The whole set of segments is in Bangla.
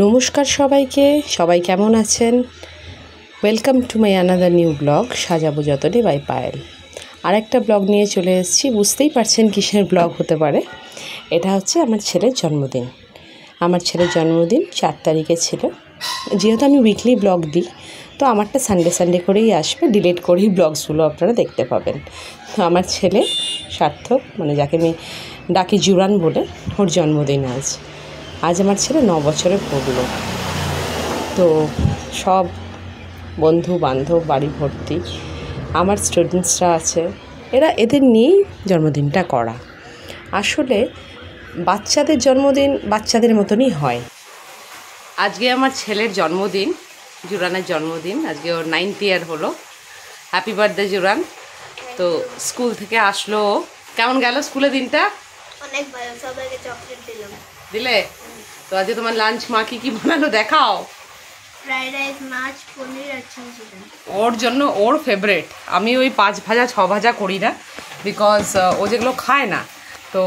নমস্কার সবাইকে, সবাই কেমন আছেন? Welcome to my another new blog সাজাবো যতনে বাই পায়েল। আরেকটা ব্লগ নিয়ে চলে এসেছি। বুঝতেই পারছেন কিসের ব্লগ হতে পারে। এটা হচ্ছে আমার ছেলের জন্মদিন। আমার ছেলের জন্মদিন 4 তারিখে ছিল। যেহেতু আমি উইকলি ব্লগ দিই, তো আমারটা সানডে করেই আসবে, ডিলিট করেই ব্লগসগুলো আপনারা দেখতে পাবেন। তো আমার ছেলে সার্থক, মানে যাকে আমি ডাকি জুরান বলে, ওর জন্মদিন আজ আমার ছেলে 9 বছরে পড়লো। তো সব বন্ধু বান্ধব বাড়ি ভর্তি, আমার স্টুডেন্টসরা আছে, এদের নিয়েই জন্মদিনটা করা। আসলে বাচ্চাদের জন্মদিন বাচ্চাদের মতনই হয়। আজকে আমার ছেলের জন্মদিন, জুরানের জন্মদিন। আজকে ওর 9th ইয়ার হলো। Happy birthday Juran. তো স্কুল থেকে আসলো। কেমন গেল স্কুলে দিনটা? অনেক ভালো, সবাইকে চকলেট দিলে? তো আজকে তোমার লাঞ্চ মা কি বানালো দেখাও। ফ্রাইড রাইস, মাছ, পনির আর চিকেন। ওর জন্য ওর ফেভারিট। আমি ওই 5 ভাজা 6 ভাজা করি না, বিকজ ও যেগুলো খায় না। তো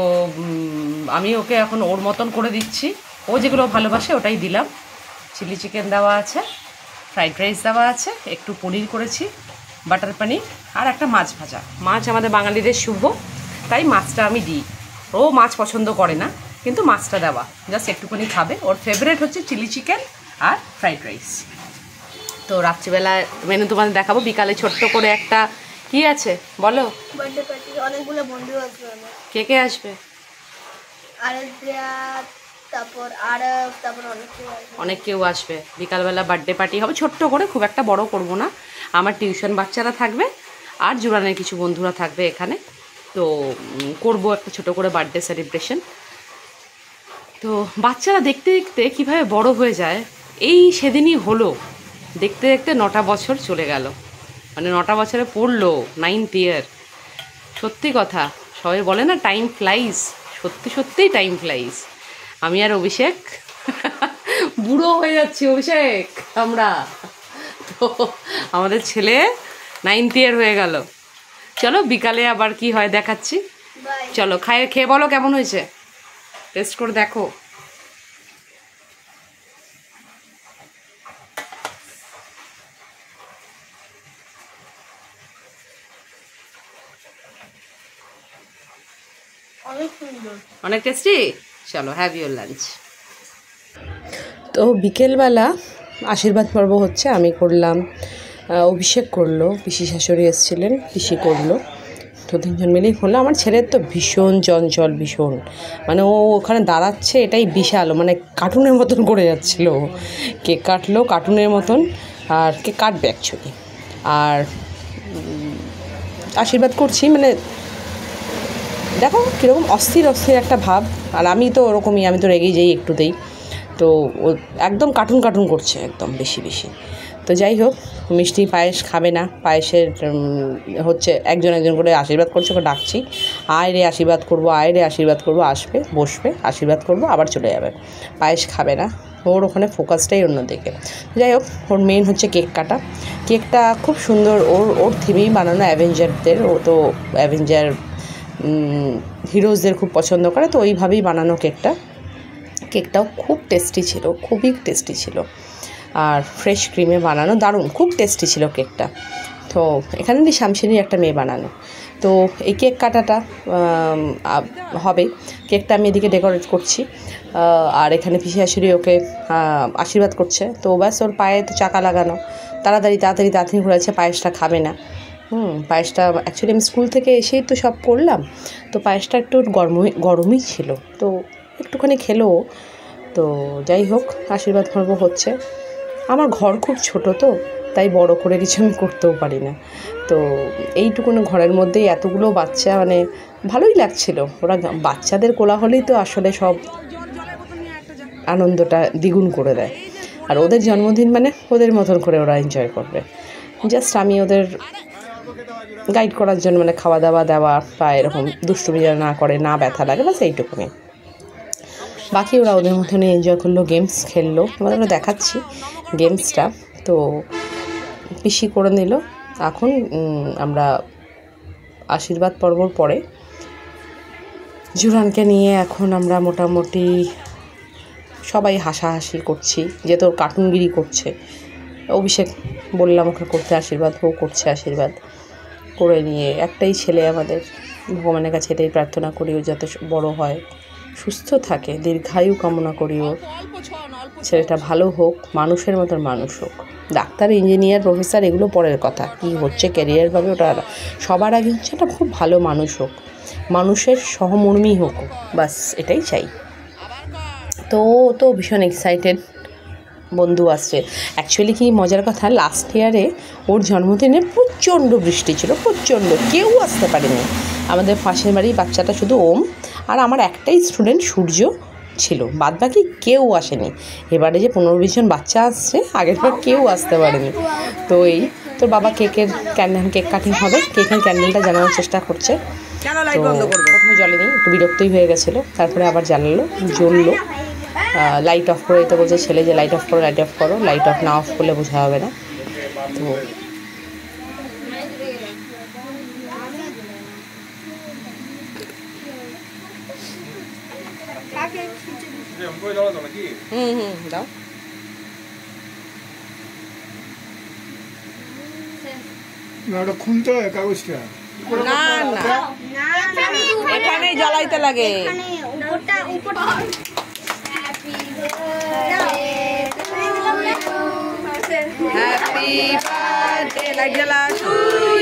আমি ওকে এখন ওর মতন করে দিচ্ছি। ও যেগুলো ভালোবাসে ওটাই দিলাম। চিলি চিকেন দেওয়া আছে, ফ্রাইড রাইস দেওয়া আছে, একটু পনির করেছি, বাটার পনির, আর একটা মাছ ভাজা। মাছ আমাদের বাঙালিদের শুভ, তাই মাছটা আমি দিই। ও মাছ পছন্দ করে না, কিন্তু মাছটা দেওয়া, জাস্ট একটুখানি খাবে। ওর ফেভারিট হচ্ছে চিলি চিকেন আর ফ্রাইড রাইস। তো রাত্রিবেলা মেনু তোমাদের দেখাবো। বিকালে ছোট্ট করে একটা কি আছে বলো? বার্থডে পার্টি, অনেকগুলো বন্ধু আসবে। কে আসবে? আরাধ্যা, তারপর অনেক কেউ আসবে। বিকালবেলা বার্থডে পার্টি হবে ছোট্ট করে, খুব একটা বড় করব না। আমার টিউশন বাচ্চারা থাকবে আর জুরানের কিছু বন্ধুরা থাকবে এখানে। তো করব একটা ছোট করে বার্থডে সেলিব্রেশন। তো বাচ্চারা দেখতে দেখতে কীভাবে বড় হয়ে যায়, এই সেদিনই হলো। দেখতে দেখতে 9টা বছর চলে গেল, মানে 9টা বছরে পড়লো 9th ইয়ার। সত্যি কথা, সবাই বলে না টাইম ফ্লাইজ, সত্যিই টাইম ফ্লাইজ। আমি আর অভিষেক বুড়ো হয়ে যাচ্ছি। অভিষেক, আমরা তো আমাদের ছেলে 9th ইয়ার হয়ে গেল। চলো বিকালে আবার কি হয় দেখাচ্ছি। চলো খেয়ে বলো কেমন হয়েছে, টেস্ট করে দেখো। অনেক টেস্টি। চলো হ্যাভ ইউর লাঞ্চ। তো বিকেলবেলা আশীর্বাদ পর্ব হচ্ছে, আমি করলাম, অভিষেক করলো, পিসি শাশুড়ি এসেছিলেন, পিসি করলো। তো 3জন মিলেই হলো। আমার ছেলের তো ভীষণ চঞ্চল, ভীষণ, মানে ও ওখানে দাঁড়াচ্ছে এটাই বিশাল, মানে কার্টুনের মতন করে যাচ্ছিল। কেক কাটলো কার্টুনের মতন, আর কেক কাটবে অ্যাকচুয়ালি। আর আশীর্বাদ করছি, মানে দেখো কীরকম অস্থির একটা ভাব। আর আমি তো ওরকমই, আমি তো রেগেই যাই একটুতেই। তো ও একদম কার্টুন করছে, একদম বেশি। তো যাই হোক, মিষ্টি পায়েস খাবে না। পায়েসের হচ্ছে একজন করে আশীর্বাদ করছে, ওকে ডাকছি, আয় রে আশীর্বাদ করবো, আসবে, বসবে, আশীর্বাদ করবো, আবার চলে যাবে। পায়েস খাবে না, ওর ওখানে ফোকাসটাই অন্যদিকে। যাই হোক, ওর মেইন হচ্ছে কেক কাটা। কেকটা খুব সুন্দর, ওর থিমেই বানানো, অ্যাভেঞ্জারদের। ও তো অ্যাভেঞ্জার হিরোজদের খুব পছন্দ করে, তো ওইভাবেই বানানো কেকটাও খুব টেস্টি ছিল, খুবই টেস্টি ছিল। আর ফ্রেশ ক্রিমে বানানো, দারুণ, খুব টেস্টি ছিল কেকটা। তো এখানে শামসিনীর একটা মেয়ে বানানো। তো এই কেক কাটাটা হবে। কেকটা আমি এদিকে ডেকোরেট করছি, আর এখানে পিসি শাশুড়ি ওকে আশীর্বাদ করছে। তো ব্যাস, ওর পায়ে তো চাকা লাগানো, তাড়াতাড়ি ঘুরেছে। পায়েসটা খাবে না। পায়েসটা অ্যাকচুয়ালি আমি স্কুল থেকে এসেই তো সব করলাম, তো পায়েসটা একটু গরমই ছিল, তো একটুখানি খেলো। তো যাই হোক, আশীর্বাদ পর্ব হচ্ছে। আমার ঘর খুব ছোট, তো তাই বড় করে কিছু আমি করতেও পারি না। তো এইটুকুনো ঘরের মধ্যেই এতগুলো বাচ্চা, মানে ভালোই লাগছিল। ওরা বাচ্চাদের কোলাহলেই তো আসলে সব আনন্দটা দ্বিগুণ করে দেয়। আর ওদের জন্মদিন মানে ওদের মতন করে ওরা এনজয় করবে। জাস্ট আমি ওদের গাইড করার জন্য, মানে খাওয়া দাওয়া দেওয়া, বা এরকম দুষ্টুমি যেন না করে, না ব্যথা লাগে, বাস এইটুকুনি। বাকি ওরা ওদের মতন এনজয় করলো, গেমস খেললো। তোমাদের দেখাচ্ছি গেমসটা। তো পিসি করে নিল। এখন আমরা আশীর্বাদ পর্বর পরে জুরানকে নিয়ে এখন আমরা মোটামুটি সবাই হাসাহাসি করছি, যে তোর কার্টুনগিরি করছে। অভিষেক বললাম ওকে করতে আশীর্বাদ, ও করছে আশীর্বাদ করে নিয়ে। একটাই ছেলে আমাদের, ভগবানের কাছে এটাই প্রার্থনা করি ও যাতে বড় হয়, সুস্থ থাকে, দীর্ঘায়ু কামনা করি ওর। ছেলেটা ভালো হোক, মানুষের মতন মানুষ হোক। ডাক্তার, ইঞ্জিনিয়ার, প্রফেসর এগুলো পরের কথা, কী হচ্ছে ক্যারিয়ারভাবে ওটা সবার আগে হচ্ছে একটা খুব ভালো মানুষ হোক, মানুষের সহমর্মী হোক, বাস এটাই চাই। তো ভীষণ এক্সাইটেড, বন্ধু আসছে। অ্যাকচুয়ালি কি মজার কথা, লাস্ট ইয়ারে ওর জন্মদিনে প্রচণ্ড বৃষ্টি ছিল, প্রচণ্ড, কেউ আসতে পারেনি। আমাদের পাশের বাড়ির বাচ্চাটা শুধু ওম আর আমার একটাই স্টুডেন্ট সূর্য ছিল, বাদবাকি কেউ আসেনি। এবারে যে 15-20 জন বাচ্চা আসছে, আগেরবার কেউ আসতে পারেনি। তো এই তোর বাবা কেক কাটিং হবে, কেকের ক্যান্ডেলটা জ্বালানোর চেষ্টা করছে। তো প্রথমে জ্বলেনি, একটু বিরক্তই হয়ে গেছিলো, তারপরে আবার জ্বললো। লাইট অফ করে তো বলছে ছেলে যে লাইট অফ করো, লাইট অফ করো, লাইট অফ না অফ করলে বোঝা হবে না। তো দাও। খুলতে হয় কাগজটা, না না, এখানেই জ্বালাইতে লাগে। হ্যাপি বার্থডে, লাইট জ্বালা to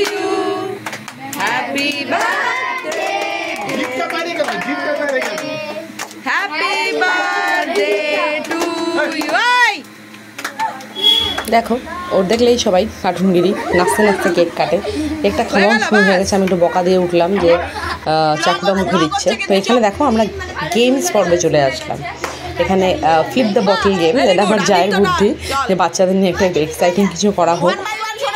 you, happy birthday, happy birthday to you. দেখো ওর দেখলেই সবাই কার্টুনগিরি, নাচতে নাচতে কেক কাটে। কেকটা খাওয়া শুরু হয়ে গেছে, আমি একটু বকা দিয়ে উঠলাম যে চাকুটা মুখে দিচ্ছে। তো এখানে দেখো আমরা গেমস পর্বে চলে আসলাম। এখানে ফ্লিপ দ্য বটল গেম, এটা আমার জায়ের বুদ্ধি যে বাচ্চাদের নিয়ে একটা এক্সাইটিং কিছু করা হোক।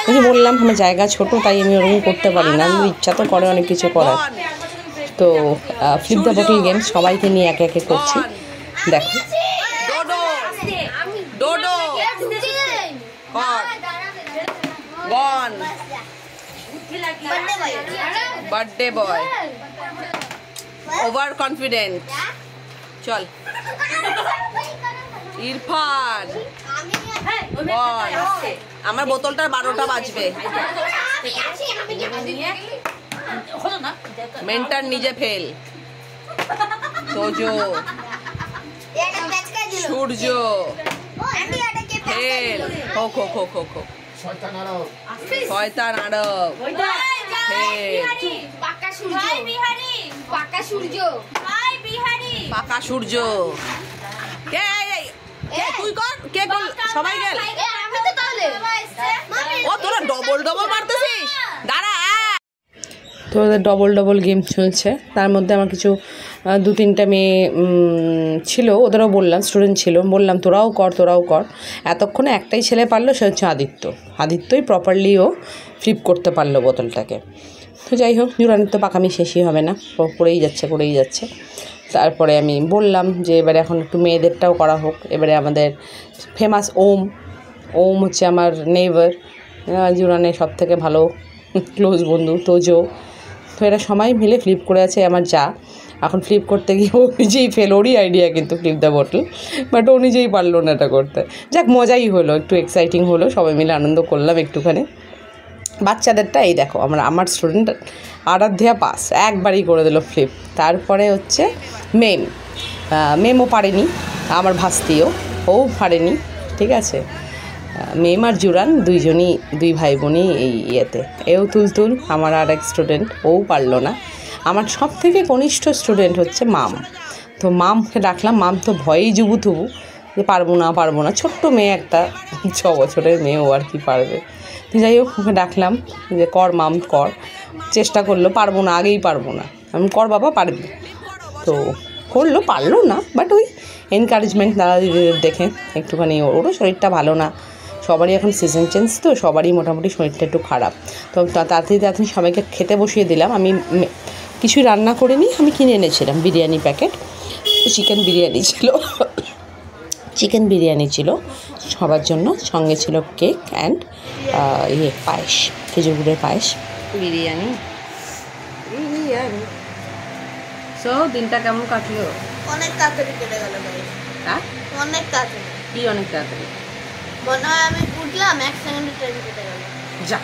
আমি বললাম আমার জায়গা ছোট, তাই আমি ওরকম করতে পারি না, আমি ইচ্ছা তো করে অনেক কিছু করার। তো ফ্লিপ দ্য বটল গেম সবাইকে নিয়ে একে একে করছি। দেখো বার্থডে বয় ওভার কনফিডেন্ট, চল ইরফান বল। আমার বোতলটার 12টা বাজবে। মেন্টার নিজে ফেল। তোজো, সূর্য ফেল, হোক হোক হোক হোক হোক, শয়তান আরব পাকা সূর্য। তুই কর, কে কর, সবাই গেল। ও তোরা ডবল ডবল মারতেছিস, দাঁড়া। তো ওদের ডবল ডবল গেম চলছে, তার মধ্যে আমার কিছু 2-3টা মেয়ে ছিল, ওদেরও বললাম, স্টুডেন্ট ছিল, বললাম তোরাও কর। এতক্ষণে একটাই ছেলে পারলো, সে হচ্ছে আদিত্যই প্রপারলিও ফ্লিপ করতে পারলো বোতলটাকে। তো যাই হোক, জুরানির তো পাকামি শেষই হবে না, করেই যাচ্ছে। তারপরে আমি বললাম যে এবারে এখন একটু মেয়েদেরটাও করা হোক। এবারে আমাদের ফেমাস ওম হচ্ছে আমার নেইবার, জুরানের সব থেকে ভালো ক্লোজ বন্ধু, তোজো। তো এরা সবাই মিলে ফ্লিপ করে আছে। আমার যা এখন ফ্লিপ করতে গিয়ে ও নিজেই ফেল, ওরই আইডিয়া কিন্তু ফ্লিপ দ্য বটল, বাট ও নিজেই পারলো না এটা করতে। যাক, মজাই হলো, একটু এক্সাইটিং হলো, সবাই মিলে আনন্দ করলাম একটুখানি। বাচ্চাদেরটা এই দেখো, আমার স্টুডেন্ট আরাধ্যা পাস, একবারই করে দিল ফ্লিপ। তারপরে হচ্ছে মেমও পারেনি, আমার ভাস্তিও, ও পারেনি, ঠিক আছে। মেম আর জুরান দুই ভাই বোনই এই ইয়েতে। এও তুলতুল আমার আর এক স্টুডেন্ট, ও পারলো না। আমার সব থেকে কনিষ্ঠ স্টুডেন্ট হচ্ছে মাম। তো মামকে ডাকলাম, মাম তো ভয়েই জুবুথুবু যে পারবো না, ছোট্ট মেয়ে একটা, 6 বছরের মেয়ে, ও আর কি পারবে। তো যাই হোক, ওকে ডাকলাম যে কর মাম কর, চেষ্টা করলো, আগেই পারবো না। আমি কর বাবা, পারবি। তো করলো, পারলো না, বাট ওই এনকারেজমেন্ট দাদা দিদিদের দেখে একটুখানি, ওরও শরীরটা ভালো না, সবারই এখন সিজন চেঞ্জ, তো সবারই মোটামুটি শরীরটা একটু খারাপ। তো তাড়াতাড়ি সবাইকে খেতে বসিয়ে দিলাম। আমি কিছুই রান্না করিনি, আমি কিনে এনেছিলাম বিরিয়ানি প্যাকেট, চিকেন বিরিয়ানি ছিল সবার জন্য, সঙ্গে ছিল কেক অ্যান্ড পায়েস, খেজুর গুড়ের পায়েস, বিরিয়ানি। সো দিনটা কেমন কাটলো? অনেক তাড়াতাড়ি কেটে গেল। হ্যাঁ অনেক তাড়াতাড়ি। কি অনেক তাড়াতাড়ি? মনে হয় আমি উঠলাম 1 সেকেন্ডে ট্রেন কেটে গেল। যা,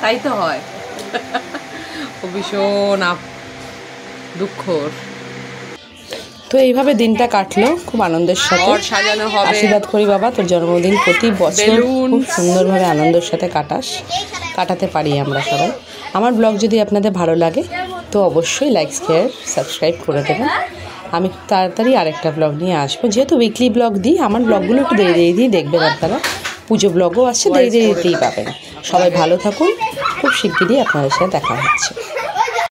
তাই তো হয়। ও ভীষণ দুঃখর। তো এইভাবে দিনটা কাটলো খুব আনন্দের সাথে। সাজানো হবে। আশীর্বাদ করি বাবা, তোর জন্মদিন প্রতি বছর খুব সুন্দরভাবে আনন্দের সাথে কাটাতে পারি আমরা সবাই। আমার ব্লগ যদি আপনাদের ভালো লাগে তো অবশ্যই লাইক, শেয়ার, সাবস্ক্রাইব করে দেবেন। আমি খুব তাড়াতাড়ি আরেকটা ব্লগ নিয়ে আসবো। যেহেতু উইকলি ব্লগ দিই, আমার ব্লগগুলো একটু দেরি দিয়ে দেখবেন আপনারা। পুজো ব্লগও আসছে, দেরি দিতেই পাবেন। সবাই ভালো থাকুন, খুব শিগগিরই আপনাদের সাথে দেখা হচ্ছে।